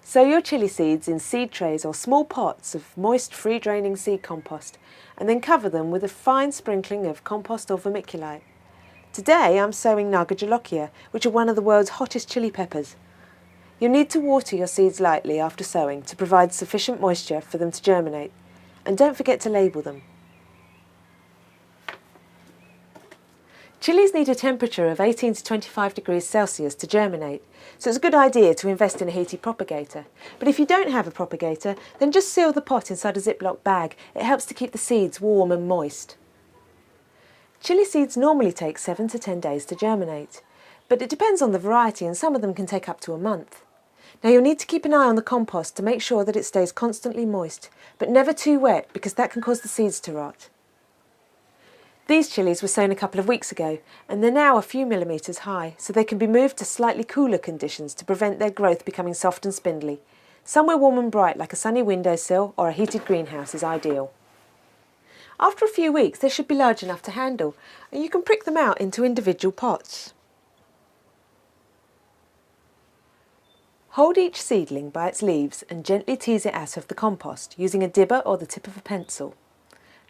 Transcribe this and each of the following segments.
Sow your chilli seeds in seed trays or small pots of moist, free-draining seed compost, and then cover them with a fine sprinkling of compost or vermiculite. Today I'm sowing Naga jolokia, which are one of the world's hottest chilli peppers. You'll need to water your seeds lightly after sowing to provide sufficient moisture for them to germinate, and don't forget to label them. Chillies need a temperature of 18 to 25 degrees Celsius to germinate, so it's a good idea to invest in a heated propagator. But if you don't have a propagator, then just seal the pot inside a Ziploc bag. It helps to keep the seeds warm and moist. Chilli seeds normally take 7 to 10 days to germinate, but it depends on the variety and some of them can take up to a month. Now you'll need to keep an eye on the compost to make sure that it stays constantly moist, but never too wet because that can cause the seeds to rot. These chillies were sown a couple of weeks ago and they're now a few millimetres high, so they can be moved to slightly cooler conditions to prevent their growth becoming soft and spindly. Somewhere warm and bright like a sunny windowsill or a heated greenhouse is ideal. After a few weeks they should be large enough to handle and you can prick them out into individual pots. Hold each seedling by its leaves and gently tease it out of the compost using a dibber or the tip of a pencil.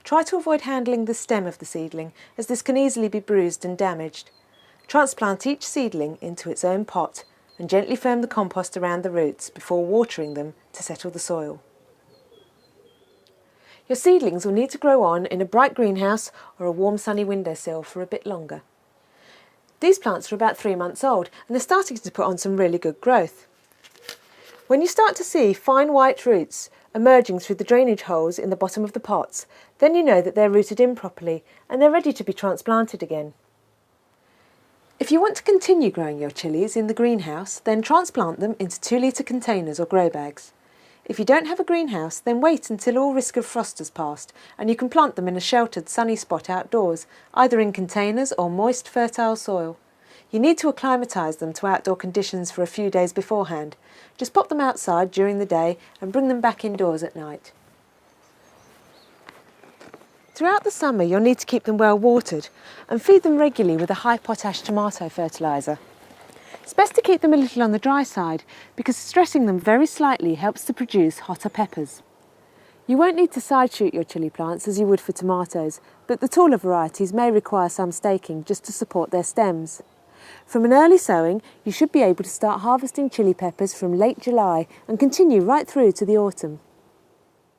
Try to avoid handling the stem of the seedling, as this can easily be bruised and damaged. Transplant each seedling into its own pot and gently firm the compost around the roots before watering them to settle the soil. Your seedlings will need to grow on in a bright greenhouse or a warm sunny windowsill for a bit longer. These plants are about 3 months old and they're starting to put on some really good growth. When you start to see fine white roots emerging through the drainage holes in the bottom of the pots, then you know that they're rooted in properly and they're ready to be transplanted again. If you want to continue growing your chillies in the greenhouse, then transplant them into 2-litre containers or grow bags. If you don't have a greenhouse, then wait until all risk of frost has passed and you can plant them in a sheltered sunny spot outdoors, either in containers or moist fertile soil. You need to acclimatise them to outdoor conditions for a few days beforehand. Just pop them outside during the day and bring them back indoors at night. Throughout the summer you'll need to keep them well watered and feed them regularly with a high potash tomato fertiliser. It's best to keep them a little on the dry side because stressing them very slightly helps to produce hotter peppers. You won't need to side shoot your chilli plants as you would for tomatoes, but the taller varieties may require some staking just to support their stems. From an early sowing, you should be able to start harvesting chilli peppers from late July and continue right through to the autumn.